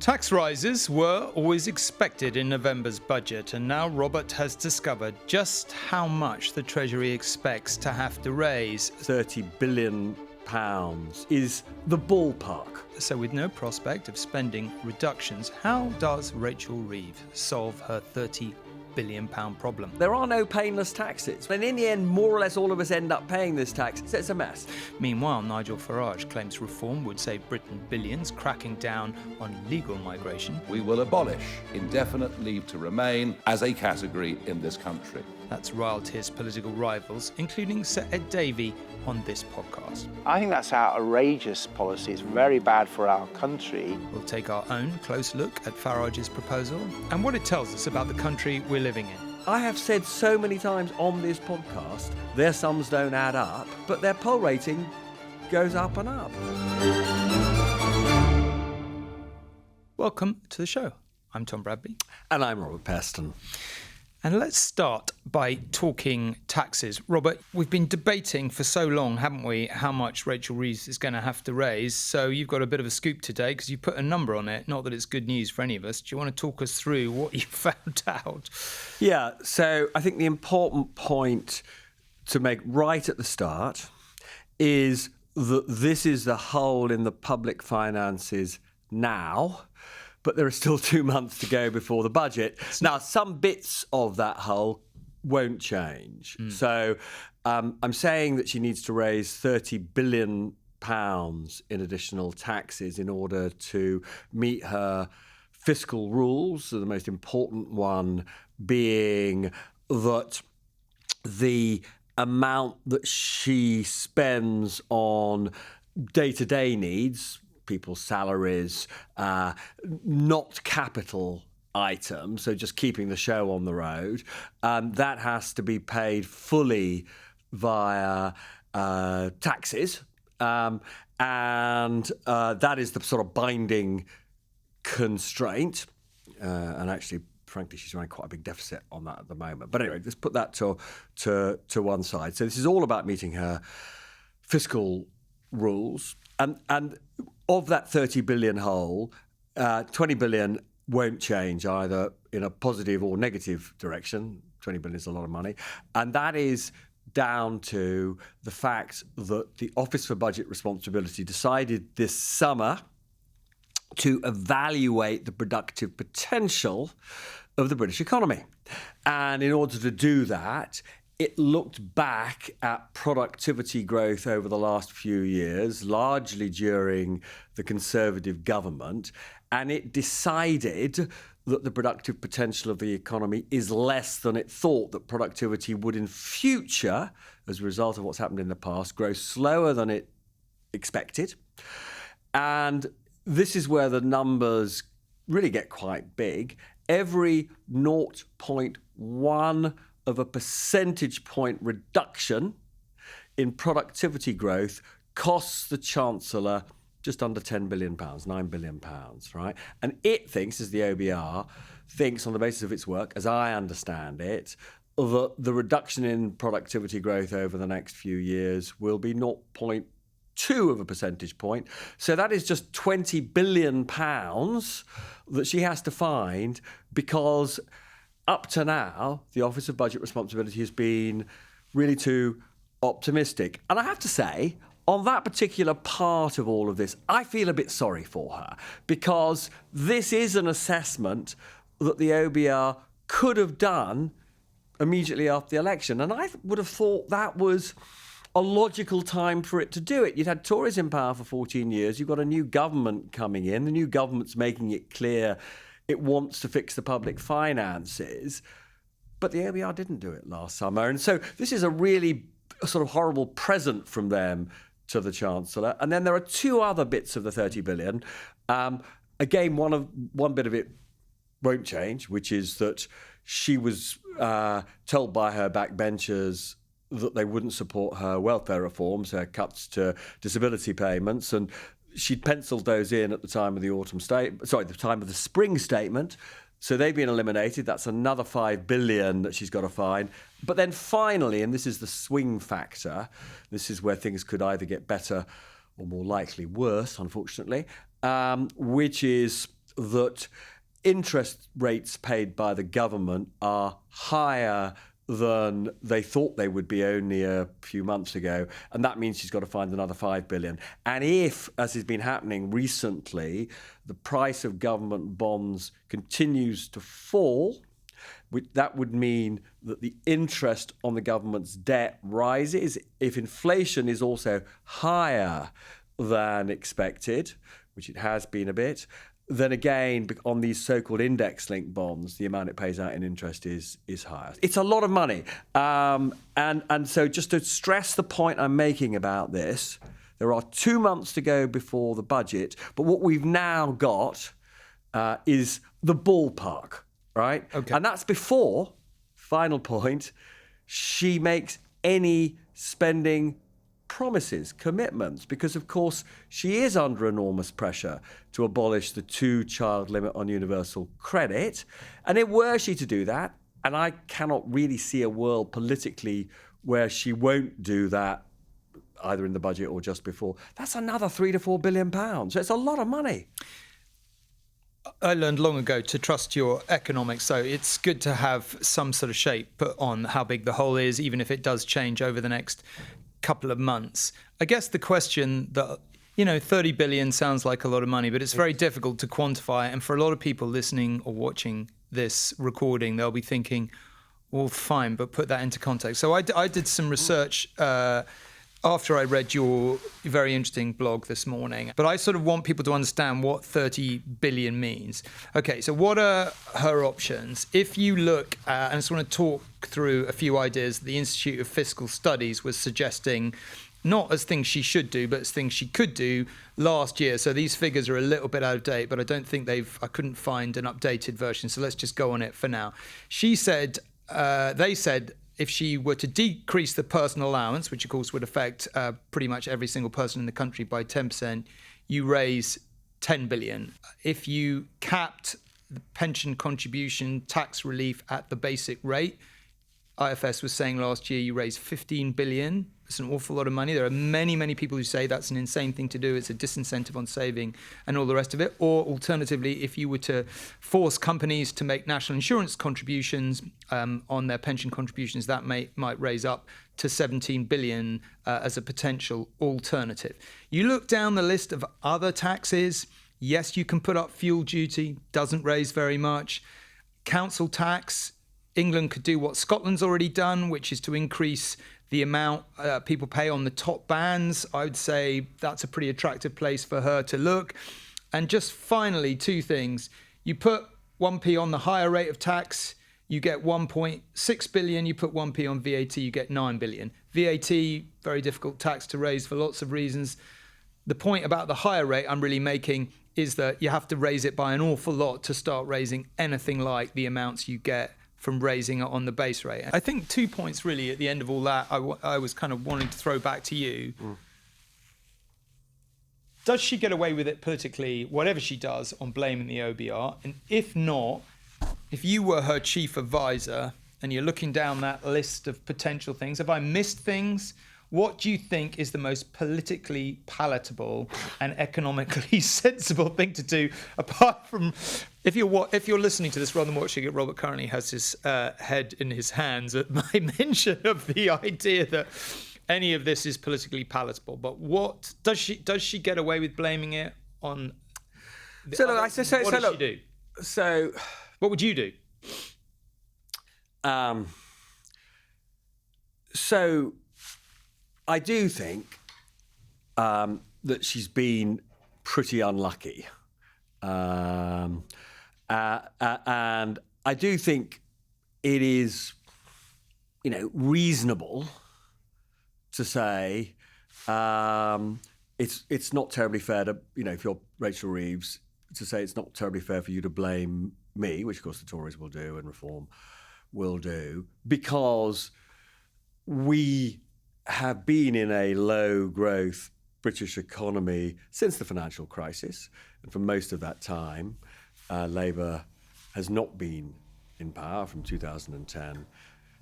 Tax rises were always expected in November's budget, and now Robert has discovered just how much the Treasury expects to have to raise. £30 billion is the ballpark. So with no prospect of spending reductions, how does Rachel Reeves solve her £30 billion problem? There are no painless taxes. And in the end, more or less all of us end up paying this tax. So it's a mess. Meanwhile, Nigel Farage claims reform would save Britain billions, cracking down on legal migration. We will abolish indefinite leave to remain as a category in this country. That's riled his political rivals, including Sir Ed Davey, on this podcast. I think that's outrageous policy. It's very bad for our country. We'll take our own close look at Farage's proposal and what it tells us about the country we're living in. I have said so many times on this podcast, their sums don't add up, but their poll rating goes up and up. Welcome to the show. I'm Tom Bradby. And I'm Robert Peston. And let's start by talking taxes. Robert, we've been debating for so long, haven't we, how much Rachel Reeves is going to have to raise. So you've got a bit of a scoop today because you put a number on it. Not that it's good news for any of us. Do you want to talk us through what you found out? Yeah, so I think the important point to make right at the start is that this is the hole in the public finances now. But there are still 2 months to go before the budget. Now, some bits of that hole won't change. So I'm saying that she needs to raise £30 billion in additional taxes in order to meet her fiscal rules. So the most important one being that the amount that she spends on day-to-day needs, people's salaries, not capital items, so just keeping the show on the road, that has to be paid fully via taxes. And that is the sort of binding constraint. And actually, frankly, she's running quite a big deficit on that at the moment. But anyway, let's put that to one side. So this is all about meeting her fiscal rules. And of that 30 billion hole, 20 billion won't change either in a positive or negative direction. 20 billion is a lot of money. And that is down to the fact that the Office for Budget Responsibility decided this summer to evaluate the productive potential of the British economy. And in order to do that, it looked back at productivity growth over the last few years, largely during the Conservative government, and it decided that the productive potential of the economy is less than it thought, that productivity would in future, as a result of what's happened in the past, grow slower than it expected. And this is where the numbers really get quite big. Every 0.1 of a percentage point reduction in productivity growth costs the Chancellor just under £10 billion, £9 billion, right? And it thinks, as the OBR thinks on the basis of its work, as I understand it, that the reduction in productivity growth over the next few years will be 0.2 of a percentage point. So that is just £20 billion that she has to find because up to now, the Office of Budget Responsibility has been really too optimistic. And I have to say, on that particular part of all of this, I feel a bit sorry for her because this is an assessment that the OBR could have done immediately after the election. And I would have thought that was a logical time for it to do it. You'd had Tories in power for 14 years. You've got a new government coming in. The new government's making it clear it wants to fix the public finances, but the OBR didn't do it last summer. And so this is a really sort of horrible present from them to the Chancellor. And then there are two other bits of the 30 billion. Again, one bit of it won't change, which is that she was told by her backbenchers that they wouldn't support her welfare reforms, her cuts to disability payments, and she'd penciled those in at the time of the spring statement. So they've been eliminated. That's another 5 billion that she's got to find. But then finally, and this is the swing factor, this is where things could either get better or more likely worse, unfortunately, which is that interest rates paid by the government are higher than they thought they would be only a few months ago, and that means she's got to find another 5 billion. And if, as has been happening recently, the price of government bonds continues to fall, that would mean that the interest on the government's debt rises. If inflation is also higher than expected, which it has been a bit, then again, on these so-called index-linked bonds, the amount it pays out in interest is higher. It's a lot of money. And so just to stress the point I'm making about this, there are 2 months to go before the budget, but what we've now got is the ballpark, right? Okay. And that's before, final point, she makes any spending promises, commitments, because of course she is under enormous pressure to abolish the 2-child limit on universal credit. And were she to do that, and I cannot really see a world politically where she won't do that, either in the budget or just before, that's another £3 to £4 billion. So it's a lot of money. I learned long ago to trust your economics, so it's good to have some sort of shape put on how big the hole is, even if it does change over the next couple of months. I guess the question that, 30 billion sounds like a lot of money, but it's very difficult to quantify. And for a lot of people listening or watching this recording, they'll be thinking, well, fine, but put that into context. So I did some research after I read your very interesting blog this morning, but I sort of want people to understand what 30 billion means. Okay, so what are her options? If you look at, and I just want to talk through a few ideas the Institute of Fiscal Studies was suggesting, not as things she should do, but as things she could do last year. So these figures are a little bit out of date, but I don't think I couldn't find an updated version. So let's just go on it for now. They said, if she were to decrease the personal allowance, which of course would affect pretty much every single person in the country by 10%, you raise 10 billion. If you capped the pension contribution tax relief at the basic rate, IFS was saying last year you raised 15 billion. It's an awful lot of money. There are many, many people who say that's an insane thing to do. It's a disincentive on saving and all the rest of it. Or alternatively, if you were to force companies to make national insurance contributions on their pension contributions, that might raise up to 17 billion as a potential alternative. You look down the list of other taxes. Yes, you can put up fuel duty. Doesn't raise very much. Council tax. England could do what Scotland's already done, which is to increase the amount people pay on the top bands. I would say that's a pretty attractive place for her to look. And just finally, 2 things. You put 1p on the higher rate of tax, you get 1.6 billion. You put 1p on VAT, you get 9 billion. VAT, very difficult tax to raise for lots of reasons. The point about the higher rate I'm really making is that you have to raise it by an awful lot to start raising anything like the amounts you get from raising it on the base rate. I think 2 points really at the end of all that I was kind of wanting to throw back to you. Does she get away with it politically, whatever she does, on blaming the OBR? And if not, if you were her chief advisor and you're looking down that list of potential things, have I missed things? What do you think is the most politically palatable and economically sensible thing to do, apart from, if you're listening to this rather than watching it, Robert currently has his head in his hands at my mention of the idea that any of this is politically palatable. But what does she get away with blaming it on? What does she do? So, what would you do? So, I do think that she's been pretty unlucky. And I do think it is, reasonable to say it's not terribly fair to, if you're Rachel Reeves, to say it's not terribly fair for you to blame me, which of course the Tories will do and Reform will do, because we have been in a low-growth British economy since the financial crisis, and for most of that time, Labour has not been in power from 2010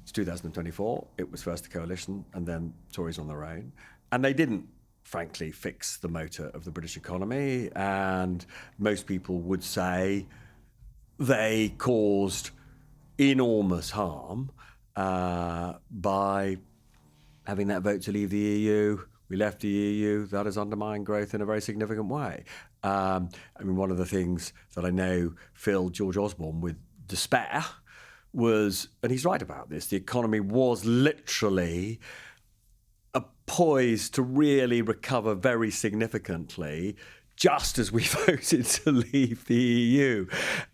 to 2024. It was first the coalition and then Tories on their own, and they didn't frankly, fix the motor of the British economy. And most people would say they caused enormous harm by having that vote to leave the EU. We left the EU. That has undermined growth in a very significant way. One of the things that I know filled George Osborne with despair was, and he's right about this, the economy was literally poised to really recover very significantly just as we voted to leave the EU.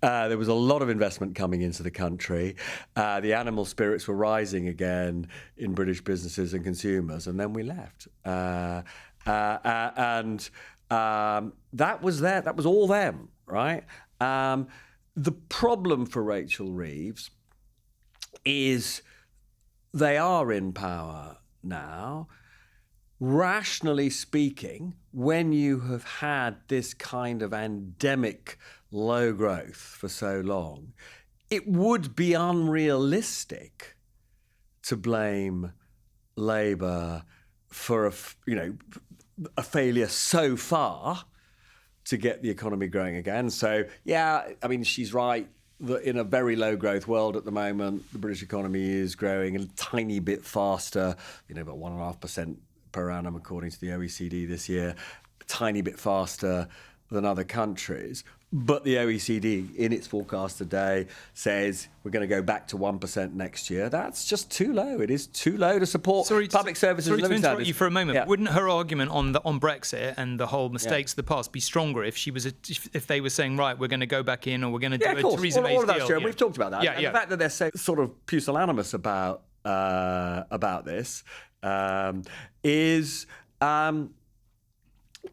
There was a lot of investment coming into the country. The animal spirits were rising again in British businesses and consumers, and then we left. That was there. That was all them, right? The problem for Rachel Reeves is they are in power now. Rationally speaking, when you have had this kind of endemic low growth for so long, it would be unrealistic to blame Labour for a failure so far to get the economy growing again. So, she's right that in a very low growth world at the moment, the British economy is growing a tiny bit faster, about 1.5% per annum, according to the OECD this year, a tiny bit faster than other countries. But the OECD, in its forecast today, says we're going to go back to 1% next year. That's just too low. It is too low to support public services. Sorry and to living interrupt standards. you for a moment. Yeah. Wouldn't her argument on Brexit and the whole mistakes of the past be stronger if she was if they were saying, right, we're going to go back in, or we're going to do a Theresa May's all of that's deal? true. We've talked about that. Yeah, and the fact that they're so sort of pusillanimous about this is.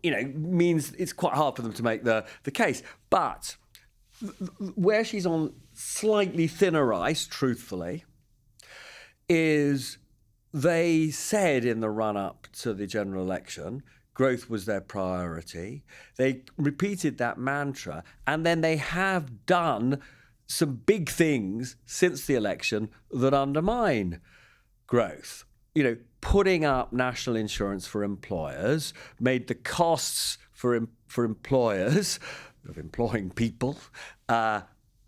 Means it's quite hard for them to make the case. But where she's on slightly thinner ice, truthfully, is they said in the run-up to the general election, growth was their priority. They repeated that mantra, and then they have done some big things since the election that undermine growth. Putting up national insurance for employers made the costs for employers of employing people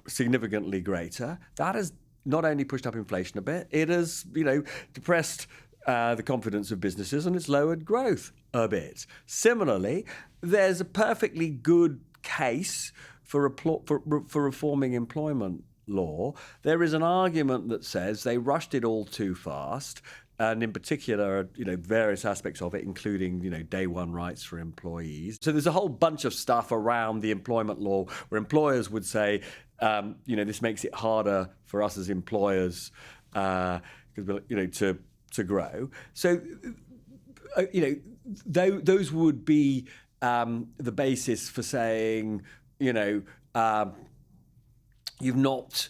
significantly greater. That has not only pushed up inflation a bit, it has, depressed the confidence of businesses, and it's lowered growth a bit. Similarly, there's a perfectly good case for reforming employment law. There is an argument that says they rushed it all too fast. And in particular, various aspects of it, including, day one rights for employees. So there's a whole bunch of stuff around the employment law where employers would say, this makes it harder for us as employers, to grow. So, those would be the basis for saying, you've not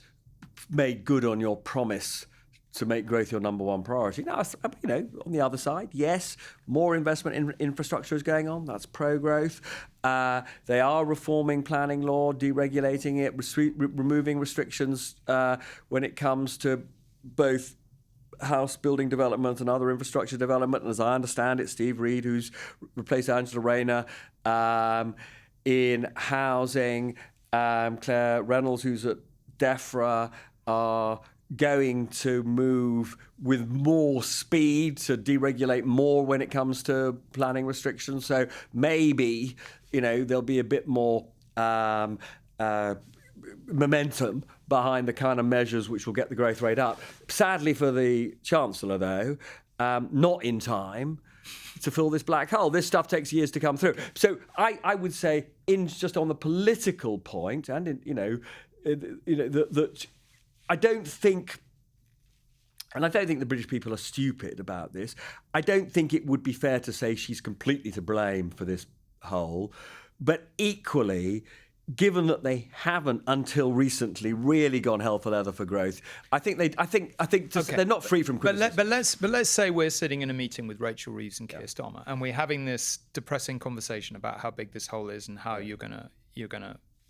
made good on your promise to make growth your number one priority. Now, on the other side, yes, more investment in infrastructure is going on. That's pro-growth. They are reforming planning law, deregulating it, removing restrictions when it comes to both house building development and other infrastructure development. And as I understand it, Steve Reed, who's replaced Angela Rayner in housing, Claire Reynolds, who's at DEFRA, are going to move with more speed to deregulate more when it comes to planning restrictions. So maybe, there'll be a bit more momentum behind the kind of measures which will get the growth rate up. Sadly for the Chancellor, though, not in time to fill this black hole. This stuff takes years to come through. So I would say, just on the political point, and that I don't think the British people are stupid about this. I don't think it would be fair to say she's completely to blame for this hole. But equally, given that they haven't until recently really gone hell for leather for growth, I think they're not free from criticism. But let's say we're sitting in a meeting with Rachel Reeves and Keir Starmer, and we're having this depressing conversation about how big this hole is and how you're gonna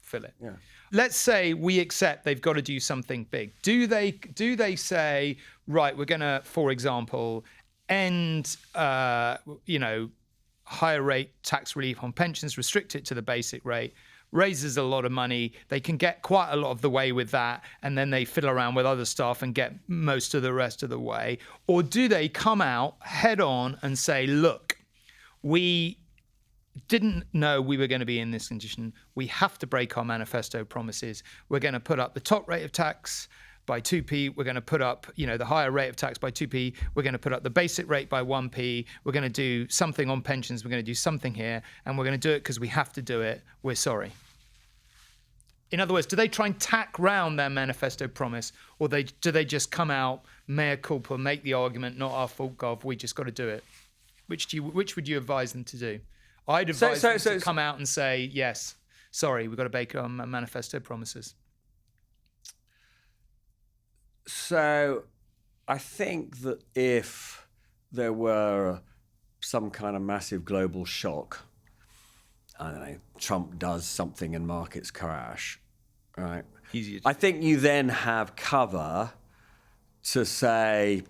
fill it. Yeah. Let's say we accept they've got to do something big. Do they say, right, we're going to, for example, end higher rate tax relief on pensions, restrict it to the basic rate, raises a lot of money. They can get quite a lot of the way with that, and then they fiddle around with other stuff and get most of the rest of the way? Or do they come out head on and say, look, we didn't know we were going to be in this condition. We have to break our manifesto promises. We're going to put up the top rate of tax by 2p. We're going to put up, the higher rate of tax by 2p. We're going to put up the basic rate by 1p. We're going to do something on pensions. We're going to do something here, and we're going to do it because we have to do it. We're sorry. In other words, do they try and tack round their manifesto promise, or do they just come out, mea culpa, make the argument, not our fault, Gov, we just got to do it? Which would you advise them to do? I'd advise them to come out and say, yes, sorry, we've got to break our manifesto promises. So I think that if there were some kind of massive global shock, I don't know, Trump does something and markets crash, right? I think you then have cover to say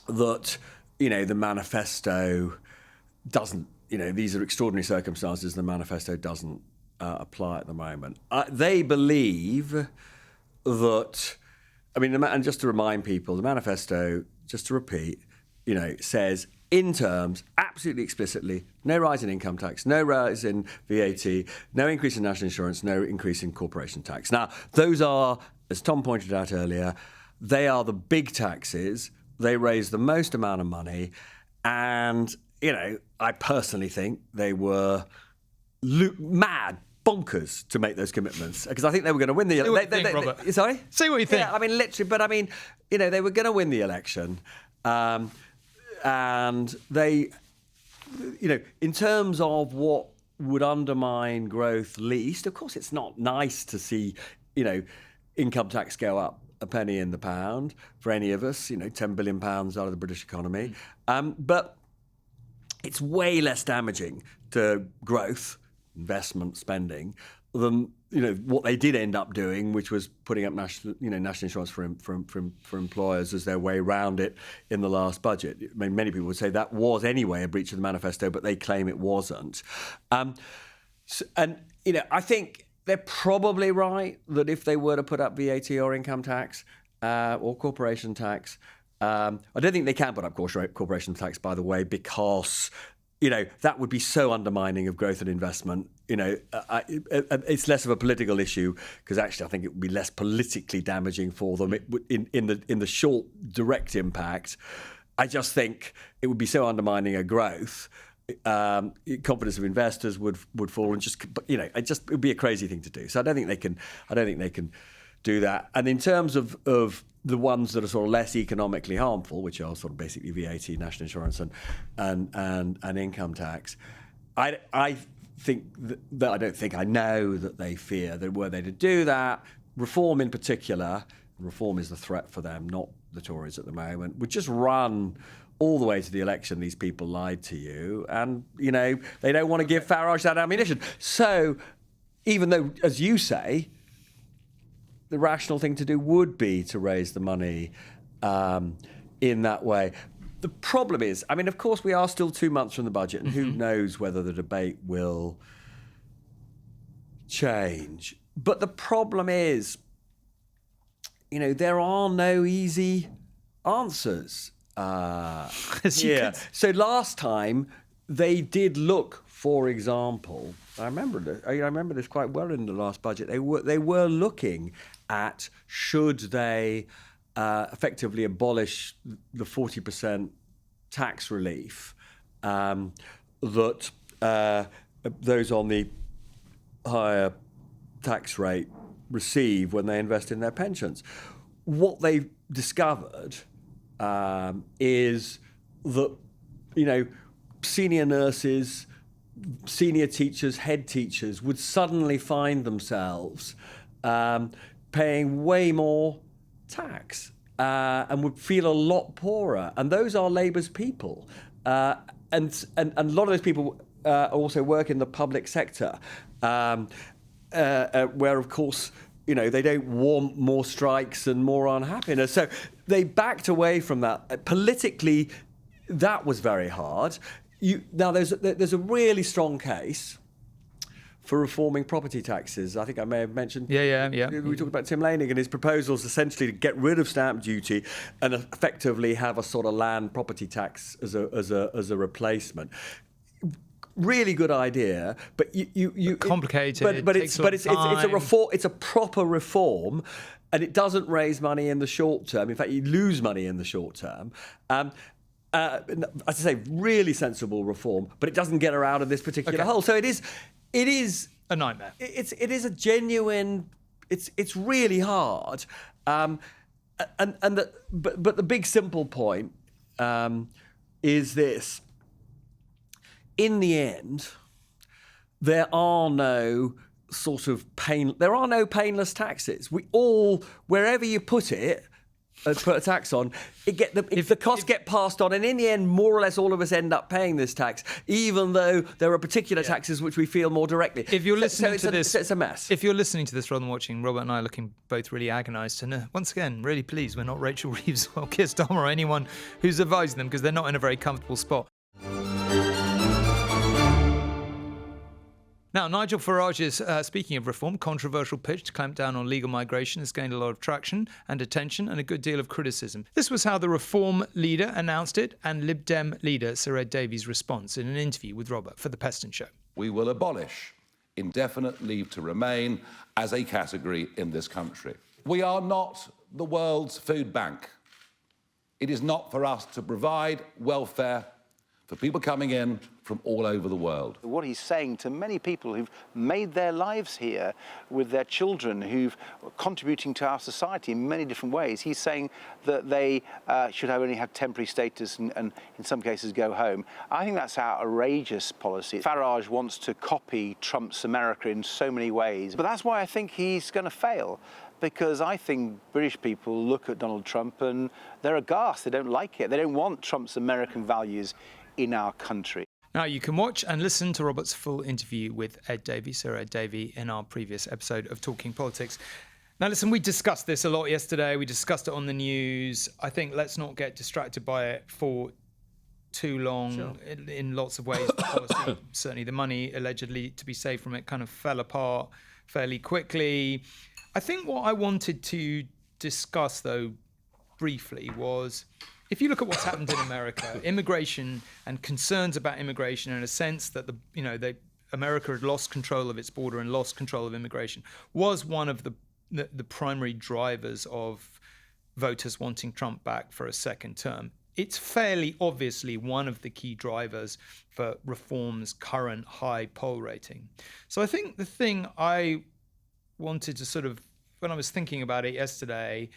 that, the manifesto doesn't, these are extraordinary circumstances, the manifesto doesn't apply at the moment. They believe that, and just to remind people, the manifesto, just to repeat, says in terms, absolutely explicitly, no rise in income tax, no rise in VAT, no increase in national insurance, no increase in corporation tax. Now, those are, as Tom pointed out earlier, they are the big taxes. They raise the most amount of money. And, I personally think they were mad, bonkers to make those commitments, because I think they were going to win the election. Robert. Sorry? Say what you think. Yeah, literally, but they were going to win the election. And they, in terms of what would undermine growth least, of course, it's not nice to see, income tax go up a penny in the pound for any of us, £10 billion out of the British economy. But it's way less damaging to growth, investment, spending than what they did end up doing, which was putting up national insurance for employers as their way around it in the last budget. Many people would say that was anyway a breach of the manifesto, but they claim it wasn't. I think they're probably right that if they were to put up VAT or income tax or corporation tax, I don't think they can put up corporation tax, by the way, because that would be so undermining of growth and investment. It's less of a political issue, because actually I think it would be less politically damaging for them in the short direct impact. I just think it would be so undermining of growth. Confidence of investors would fall, and it would be a crazy thing to do. So I don't think they can do that. And in terms of the ones that are sort of less economically harmful, which are sort of basically VAT, national insurance, and income tax, I think that I don't think I know that they fear that were they to do that, reform in particular, reform is the threat for them, not the Tories at the moment, would just run all the way to the election. These people lied to you, and they don't want to give Farage that ammunition. So even though, as you say, the rational thing to do would be to raise the money in that way. The problem is, of course, we are still 2 months from the budget, and who knows whether the debate will change. But the problem is, there are no easy answers here. So last time they did look, for example, I remember this quite well in the last budget. They were looking at should they effectively abolish the 40% tax relief that those on the higher tax rate receive when they invest in their pensions. What they discovered is that, senior nurses, senior teachers, head teachers would suddenly find themselves paying way more tax and would feel a lot poorer. And those are Labour's people. And a lot of those people also work in the public sector, where, of course, they don't want more strikes and more unhappiness. So they backed away from that. Politically, that was very hard. Now, there's a really strong case for reforming property taxes. I think I may have mentioned. Yeah. We talked about Tim Laining and his proposals essentially to get rid of stamp duty and effectively have a sort of land property tax as a replacement. Really good idea, but you complicated. But it's a reform. It's a proper reform, and it doesn't raise money in the short term. In fact, you lose money in the short term. As I say, really sensible reform, but it doesn't get her out of this particular hole. So it is a nightmare. It is a genuine. It's really hard. But the big simple point is this: in the end, there are no painless taxes. We all, wherever you put it. Put a tax on, the costs get passed on, and in the end, more or less, all of us end up paying this tax, even though there are particular taxes which we feel more directly. If you're listening to this, it's a mess. If you're listening to this rather than watching, Robert and I are looking both really agonised, and once again, really pleased we're not Rachel Reeves or Keir Starmer or anyone who's advising them, because they're not in a very comfortable spot. Now, Nigel Farage's, speaking of reform, controversial pitch to clamp down on legal migration has gained a lot of traction and attention and a good deal of criticism. This was how the Reform leader announced it, and Lib Dem leader Sir Ed Davey's response in an interview with Robert for The Peston Show. We will abolish indefinite leave to remain as a category in this country. We are not the world's food bank. It is not for us to provide welfare for people coming in from all over the world. What he's saying to many people who've made their lives here with their children, who've contributing to our society in many different ways, he's saying that they should only have temporary status and in some cases go home. I think that's outrageous policy. Farage wants to copy Trump's America in so many ways, but that's why I think he's going to fail. Because I think British people look at Donald Trump and they're aghast. They don't like it. They don't want Trump's American values in our country. Now, you can watch and listen to Robert's full interview with Ed Davey, Sir Ed Davey, in our previous episode of Talking Politics. Now, listen, we discussed this a lot yesterday. We discussed it on the news. I think let's not get distracted by it for too long. Sure. In lots of ways. Policy, certainly the money allegedly to be saved from it kind of fell apart fairly quickly. I think what I wanted to discuss, though, briefly was, if you look at what's happened in America, immigration and concerns about immigration, and a sense that America had lost control of its border and lost control of immigration, was one of the primary drivers of voters wanting Trump back for a second term. It's fairly obviously one of the key drivers for Reform's current high poll rating. So I think the thing I wanted to sort of, when I was thinking about it yesterday,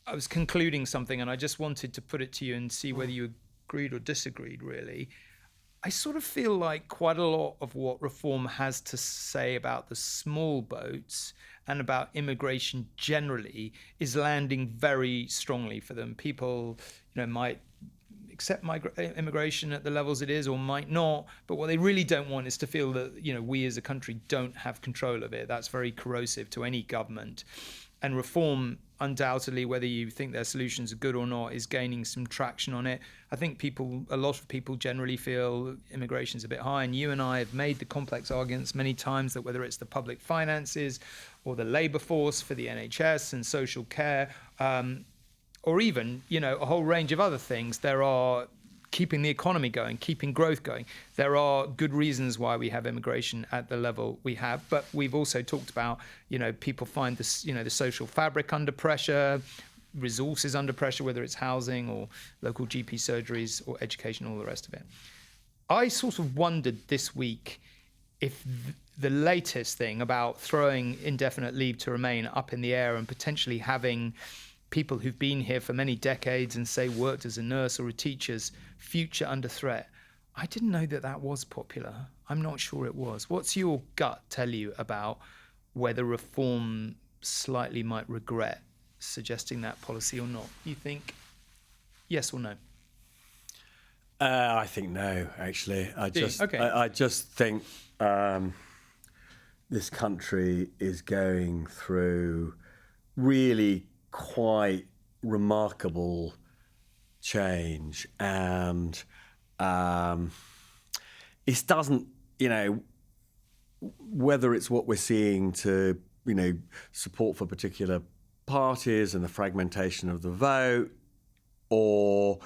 I was concluding something, and I just wanted to put it to you and see whether you agreed or disagreed, really. I sort of feel like quite a lot of what Reform has to say about the small boats and about immigration generally is landing very strongly for them. People, might accept immigration at the levels it is or might not, but what they really don't want is to feel that, we as a country don't have control of it. That's very corrosive to any government. And Reform, undoubtedly, whether you think their solutions are good or not, is gaining some traction on it. I think a lot of people generally feel immigration's a bit high, and you and I have made the complex arguments many times that whether it's the public finances or the labour force for the NHS and social care, or even, a whole range of other things, there are keeping the economy going, keeping growth going. There are good reasons why we have immigration at the level we have, but we've also talked about, people find this, the social fabric under pressure, resources under pressure, whether it's housing or local GP surgeries or education, all the rest of it. I sort of wondered this week if the latest thing about throwing indefinite leave to remain up in the air and potentially having people who've been here for many decades and say worked as a nurse or a teacher's future under threat. I didn't know that was popular. I'm not sure it was. What's your gut tell you about whether Reform slightly might regret suggesting that policy or not? You think yes or no? I think no, actually. I just think this country is going through really quite remarkable change, and it doesn't, whether it's what we're seeing to, support for particular parties and the fragmentation of the vote, or,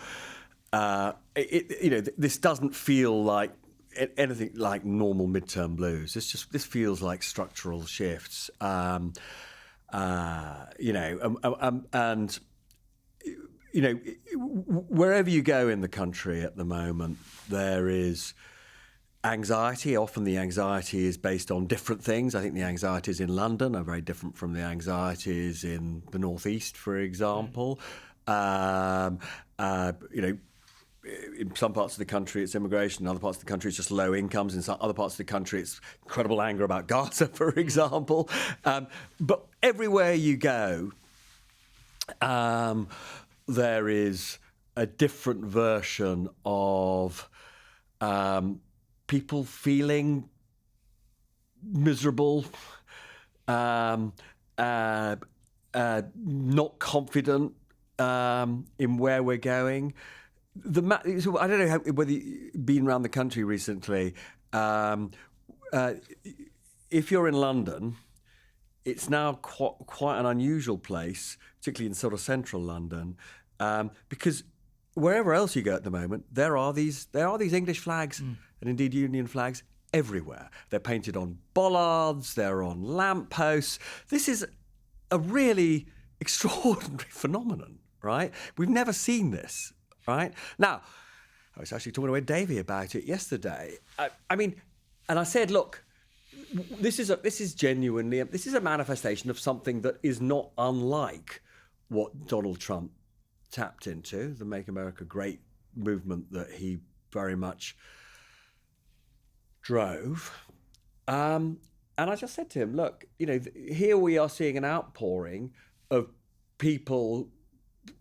this doesn't feel like anything like normal midterm blues. This feels like structural shifts, and wherever you go in the country at the moment, there is anxiety. Often the anxiety is based on different things. I think the anxieties in London are very different from the anxieties in the Northeast, for example. In some parts of the country, it's immigration. In other parts of the country, it's just low incomes. In some other parts of the country, it's incredible anger about Gaza, for example. But everywhere you go, there is a different version of people feeling miserable, not confident in where we're going. I don't know whether you've been around the country recently. If you're in London, it's now quite an unusual place, particularly in sort of central London, because wherever else you go at the moment, there are these English flags and indeed Union flags everywhere. They're painted on bollards, they're on lampposts. This is a really extraordinary phenomenon, right? We've never seen this. Right? Now, I was actually talking to Ed Davey about it yesterday. And I said, look, this is genuinely a manifestation of something that is not unlike what Donald Trump tapped into, the Make America Great movement that he very much drove. And I just said to him, look, here we are seeing an outpouring of people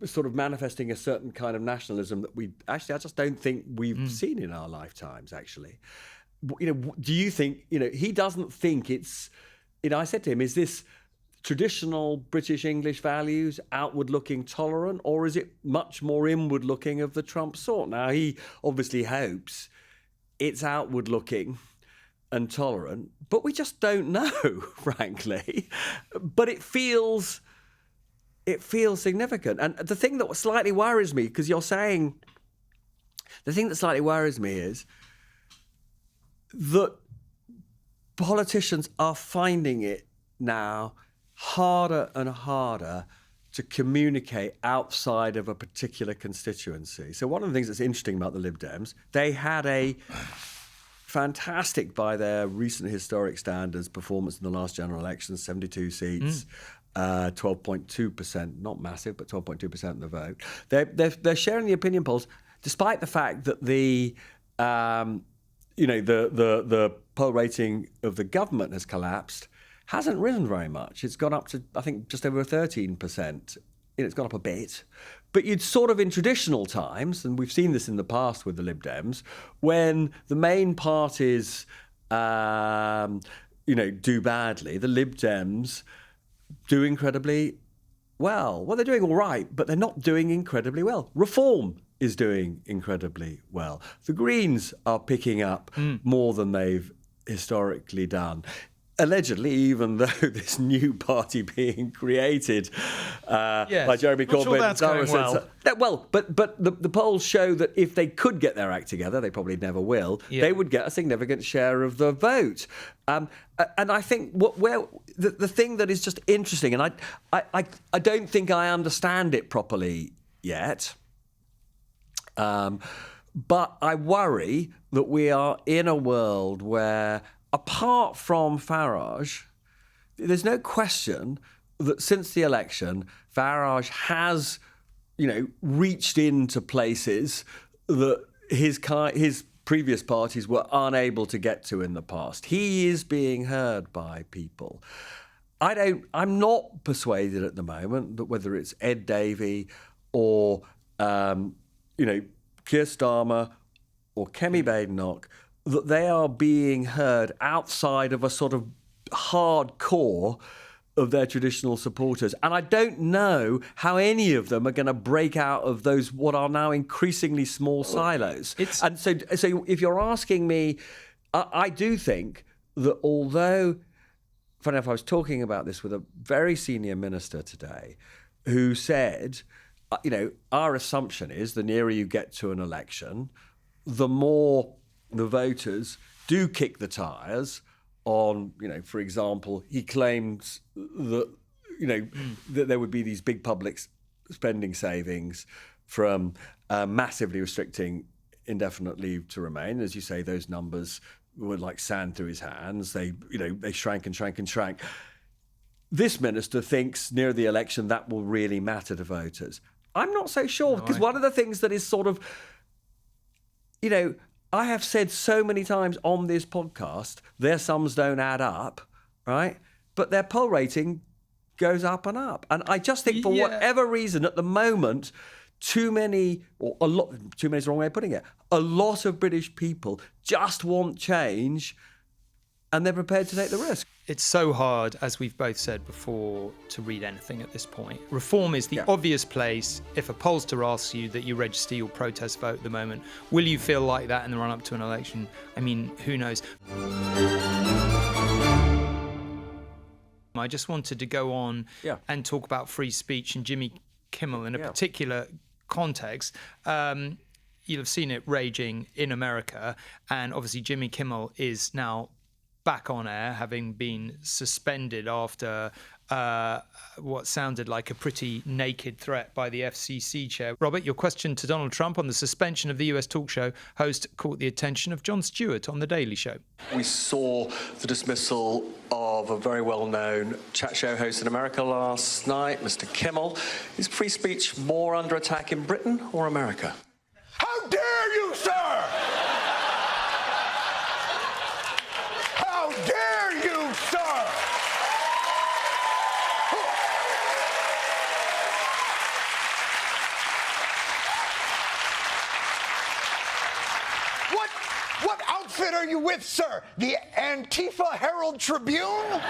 sort of manifesting a certain kind of nationalism that I just don't think we've seen in our lifetimes, actually. Do you think, he doesn't think it's, I said to him, is this traditional British English values, outward-looking tolerant, or is it much more inward-looking of the Trump sort? Now, he obviously hopes it's outward-looking and tolerant, but we just don't know, frankly. But it feels significant. And the thing that slightly worries me, because you're saying, the thing that slightly worries me is that politicians are finding it now harder and harder to communicate outside of a particular constituency. So one of the things that's interesting about the Lib Dems, they had a fantastic, by their recent historic standards, performance in the last general election, 72 seats. 12.2%, not massive, but 12.2% of the vote. They're sharing the opinion polls, despite the fact that the poll rating of the government has collapsed, hasn't risen very much. It's gone up to, I think, just over 13%. It's gone up a bit. But you'd sort of in traditional times, and we've seen this in the past with the Lib Dems, when the main parties, do badly, the Lib Dems do incredibly well. Well, they're doing all right, but they're not doing incredibly well. Reform is doing incredibly well. The Greens are picking up more than they've historically done. Allegedly, even though this new party being created by Jeremy Corbyn, sure that's going well. But the polls show that if they could get their act together, they probably never will. They would get a significant share of the vote. And I think the thing that is just interesting, and I don't think I understand it properly yet, but I worry that we are in a world where, apart from Farage, there's no question that since the election, Farage has, reached into places that his previous parties were unable to get to in the past. He is being heard by people. I'm not persuaded at the moment that whether it's Ed Davey or, Keir Starmer or Kemi Badenoch, that they are being heard outside of a sort of hardcore of their traditional supporters. And I don't know how any of them are going to break out of those what are now increasingly small silos. And so if you're asking me, I do think that although, funny enough, I was talking about this with a very senior minister today who said, our assumption is the nearer you get to an election, the more the voters do kick the tires on, for example, he claims that, that there would be these big public spending savings from massively restricting indefinite leave to remain. As you say, those numbers were like sand through his hands. They shrank and shrank and shrank. This minister thinks near the election that will really matter to voters. I'm not so sure, because one of the things that is sort of, I have said so many times on this podcast, their sums don't add up, right? But their poll rating goes up and up. And I just think for whatever reason at the moment, too many is the wrong way of putting it, a lot of British people just want change and they're prepared to take the risk. It's so hard, as we've both said before, to read anything at this point. Reform is the obvious place. If a pollster asks you that you register your protest vote at the moment, will you feel like that in the run-up to an election? I mean, who knows? I just wanted to go on and talk about free speech and Jimmy Kimmel in a particular context. You'll have seen it raging in America, and obviously Jimmy Kimmel is now back on air, having been suspended after what sounded like a pretty naked threat by the FCC chair. Robert, your question to Donald Trump on the suspension of the US talk show host caught the attention of Jon Stewart on The Daily Show. We saw the dismissal of a very well-known chat show host in America last night, Mr. Kimmel. Is free speech more under attack in Britain or America? How dare you, sir! How dare you, sir! What outfit are you with, sir? The Antifa Herald Tribune?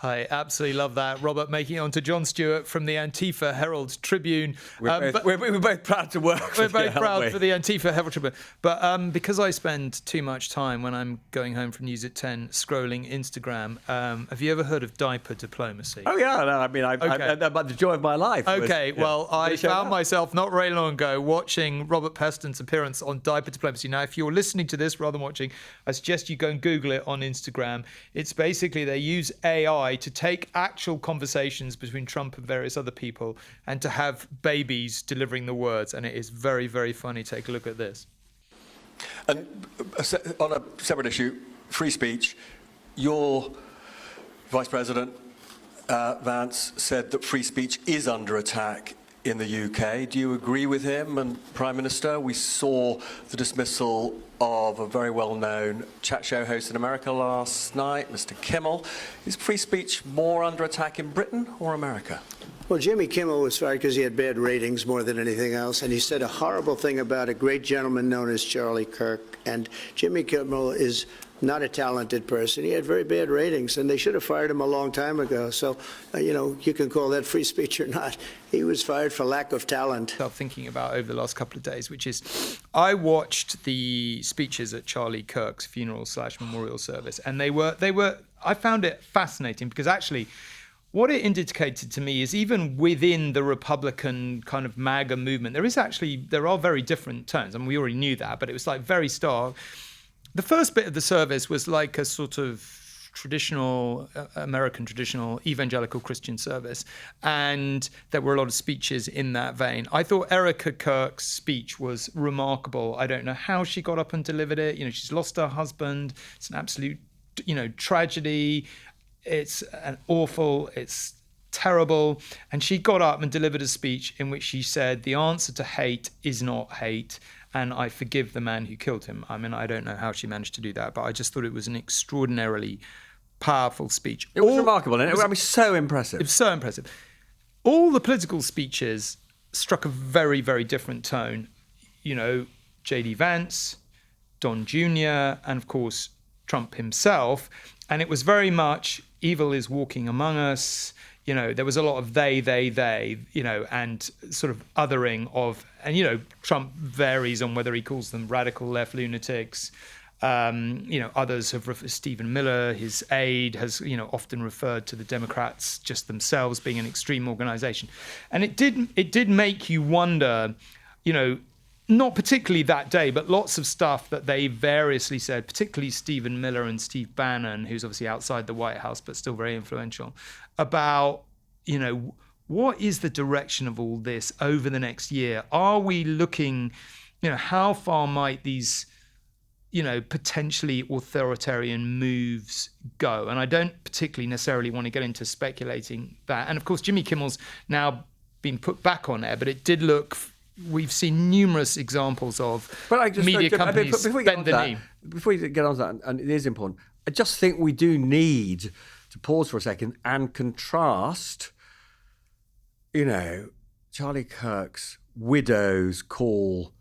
I absolutely love that. Robert making it on to Jon Stewart from the Antifa Herald Tribune. We're both proud to work for We're both proud for the Antifa Herald Tribune. But because I spend too much time when I'm going home from News at 10 scrolling Instagram, have you ever heard of Diaper Diplomacy? Oh, yeah. No, I mean, about the joy of my life. Okay, well, I found myself not very long ago watching Robert Peston's appearance on Diaper Diplomacy. Now, if you're listening to this rather than watching, I suggest you go and Google it on Instagram. It's basically they use AI to take actual conversations between Trump and various other people and to have babies delivering the words. And it is very, very funny. Take a look at this. And on a separate issue, free speech, your Vice President, Vance, said that free speech is under attack in the UK. Do you agree with him? And Prime Minister, we saw the dismissal of a very well-known chat show host in America last night, Mr. Kimmel. Is free speech more under attack in Britain or America? Well, Jimmy Kimmel was fired because he had bad ratings more than anything else, and he said a horrible thing about a great gentleman known as Charlie Kirk. And Jimmy Kimmel is not a talented person. He had very bad ratings, and they should have fired him a long time ago. So, you can call that free speech or not. He was fired for lack of talent. I'm thinking about over the last couple of days, which is I watched the speeches at Charlie Kirk's funeral/memorial service, and they were. I found it fascinating because actually, what it indicated to me is even within the Republican kind of MAGA movement, there are very different tones. I mean, we already knew that, but it was like very stark. The first bit of the service was like a sort of American traditional evangelical Christian service. And there were a lot of speeches in that vein. I thought Erica Kirk's speech was remarkable. I don't know how she got up and delivered it. She's lost her husband. It's an absolute, tragedy. It's it's terrible. And she got up and delivered a speech in which she said, the answer to hate is not hate. And I forgive the man who killed him. I mean, I don't know how she managed to do that, but I just thought it was an extraordinarily powerful speech. It was remarkable, and it was so impressive. It was so impressive. All the political speeches struck a very, very different tone. J.D. Vance, Don Jr., and of course, Trump himself. And it was very much evil is walking among us. You know, there was a lot of they, you know, and sort of othering of, and, you know, Trump varies on whether he calls them radical left lunatics. You know, others have, Stephen Miller, his aide, has, you know, often referred to the Democrats just themselves being an extreme organization. And it did make you wonder, you know, not particularly that day, but lots of stuff that they variously said, particularly Stephen Miller and Steve Bannon, who's obviously outside the White House, but still very influential, about, you know, what is the direction of all this over the next year? Are we looking, you know, how far might these, you know, potentially authoritarian moves go? And I don't particularly necessarily want to get into speculating that. And of course, Jimmy Kimmel's now been put back on air, but it did look, we've seen numerous examples of media companies bend the knee. Before you get on to that, and it is important, I just think we do need to pause for a second and contrast, you know, Charlie Kirk's widow's call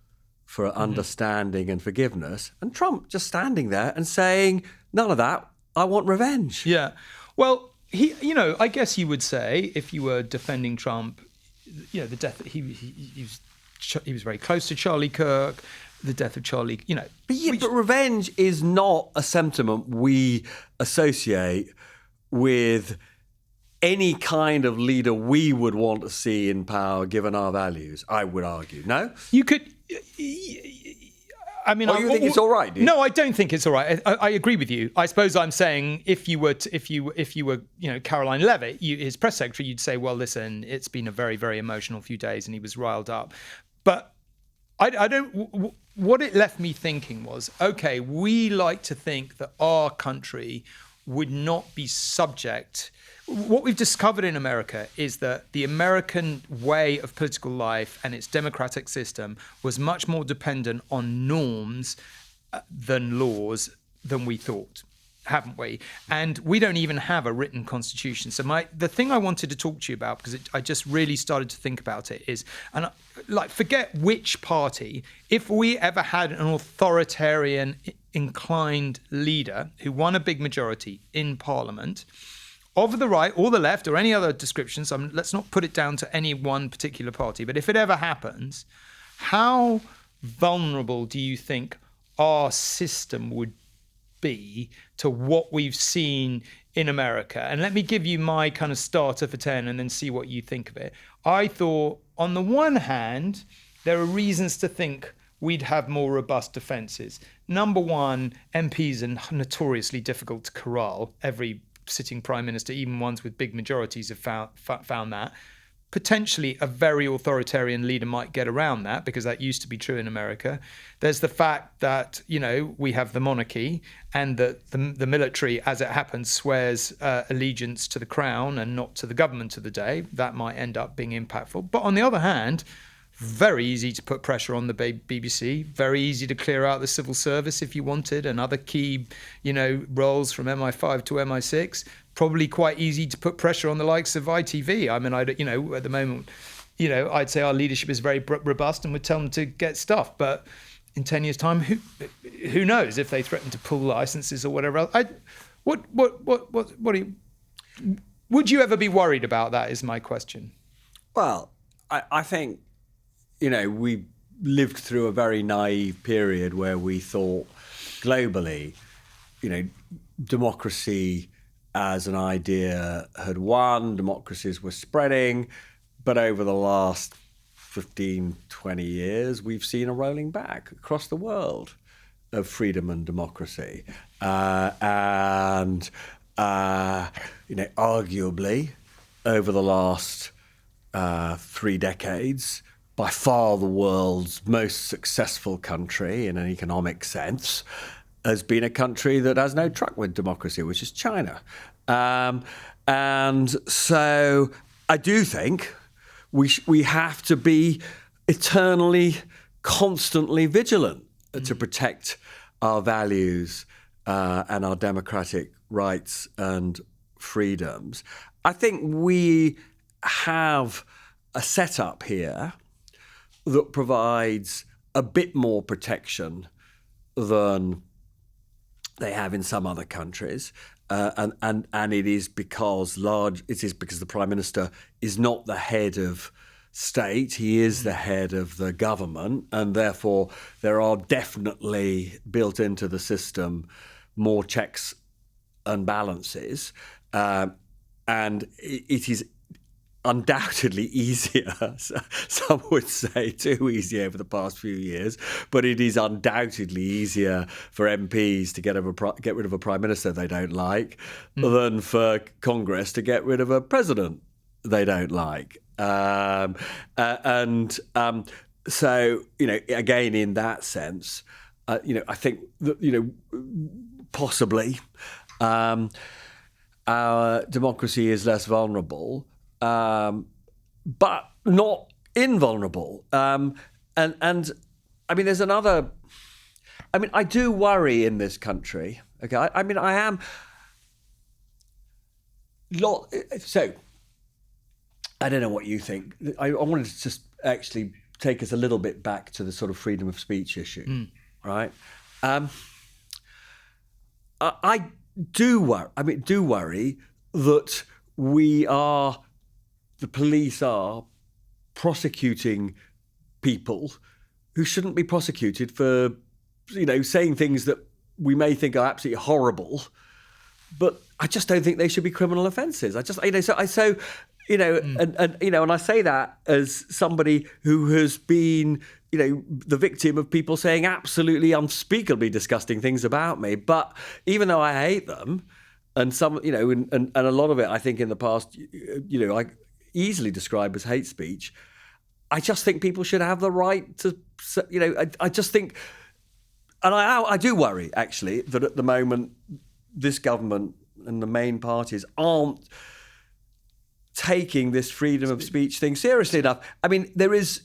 for understanding and forgiveness, and Trump just standing there and saying, none of that, I want revenge. Yeah. Well, he, you know, I guess you would say, if you were defending Trump, you know, the death, he was very close to Charlie Kirk, the death of Charlie, you know. But revenge is not a sentiment we associate with any kind of leader we would want to see in power, given our values, I would argue. No? You could... I mean, you think it's all right? Do you? No, I don't think it's all right. I agree with you. I suppose I'm saying if you were, you know, Caroline Levitt, his press secretary, you'd say, well, listen, it's been a very, very emotional few days, and he was riled up. But I don't. What it left me thinking was, okay, we like to think that our country would not be subject. What we've discovered in America is that the American way of political life and its democratic system was much more dependent on norms than laws than we thought, haven't we? And we don't even have a written constitution. So the thing I wanted to talk to you about, because I just really started to think about it, is, and like, forget which party, if we ever had an authoritarian inclined leader who won a big majority in Parliament, of the right or the left or any other descriptions, let's not put it down to any one particular party, but if it ever happens, how vulnerable do you think our system would be to what we've seen in America? And let me give you my kind of starter for 10 and then see what you think of it. I thought, on the one hand, there are reasons to think we'd have more robust defences. Number one, MPs are notoriously difficult to corral. Every sitting prime minister, even ones with big majorities, have found that. Potentially a very authoritarian leader might get around that, because that used to be true in America. There's the fact that, you know, we have the monarchy, and that the military, as it happens, swears allegiance to the crown and not to the government of the day. That might end up being impactful. But on the other hand, very easy to put pressure on the BBC, very easy to clear out the civil service if you wanted, and other key, you know, roles from MI5 to MI6. Probably quite easy to put pressure on the likes of ITV. I mean, you know, at the moment, you know, I'd say our leadership is very robust and would tell them to get stuff. But in 10 years' time, who knows if they threaten to pull licenses or whatever else. What do you, would you ever be worried about that, is my question. Well, I think, you know, we lived through a very naive period where we thought globally, you know, democracy as an idea had won, democracies were spreading, but over the last 15, 20 years, we've seen a rolling back across the world of freedom and democracy. And you know, arguably, over the last 3 decades, by far the world's most successful country in an economic sense has been a country that has no truck with democracy, which is China. And so I do think we have to be eternally, constantly vigilant to protect our values and our democratic rights and freedoms. I think we have a setup here that provides a bit more protection than they have in some other countries. and it is because the Prime Minister is not the head of state, he is the head of the government, and therefore there are definitely built into the system more checks and balances, and it is undoubtedly easier, some would say too easy over the past few years, but it is undoubtedly easier for MPs to get rid of a Prime Minister they don't like than for Congress to get rid of a president they don't like. So, again, in that sense, I think that, possibly our democracy is less vulnerable, but not invulnerable. And I mean, there's another. I mean, I do worry in this country. Okay, I am. So, I don't know what you think. I wanted to just actually take us a little bit back to the sort of freedom of speech issue, right? I do worry that the police are prosecuting people who shouldn't be prosecuted for, saying things that we may think are absolutely horrible, but I just don't think they should be criminal offences. And I say that as somebody who has been, the victim of people saying absolutely unspeakably disgusting things about me. But even though I hate them, and some, and a lot of it, I think in the past, I easily describe as hate speech, I just think people should have the right to, I just think, and I do worry, actually, that at the moment, this government and the main parties aren't taking this freedom of speech thing seriously enough. I mean, there is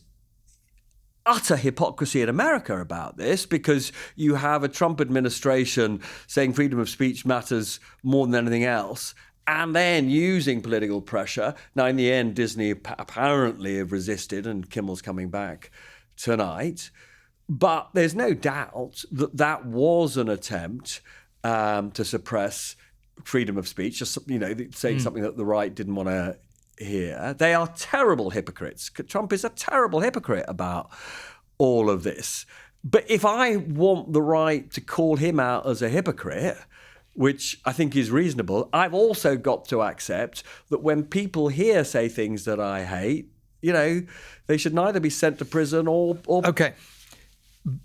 utter hypocrisy in America about this, because you have a Trump administration saying freedom of speech matters more than anything else, and then using political pressure. Now, in the end, Disney apparently have resisted, and Kimmel's coming back tonight. But there's no doubt that that was an attempt to suppress freedom of speech, just, saying something that the right didn't want to hear. They are terrible hypocrites. Trump is a terrible hypocrite about all of this. But if I want the right to call him out as a hypocrite, which I think is reasonable, I've also got to accept that when people here say things that I hate, they should neither be sent to prison or... Okay.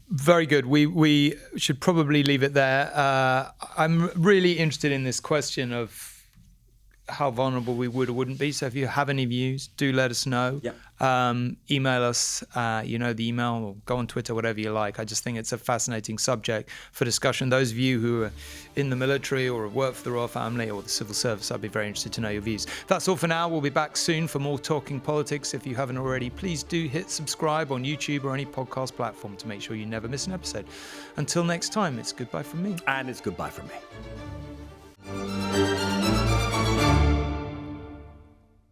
Very good. We should probably leave it there. I'm really interested in this question of how vulnerable we would or wouldn't be. So if you have any views, do let us know. Yep. Email us, the email, or go on Twitter, whatever you like. I just think it's a fascinating subject for discussion. Those of you who are in the military or have worked for the Royal Family or the civil service, I'd be very interested to know your views. That's all for now. We'll be back soon for more Talking Politics. If you haven't already, please do hit subscribe on YouTube or any podcast platform to make sure you never miss an episode. Until next time, it's goodbye from me. And it's goodbye from me.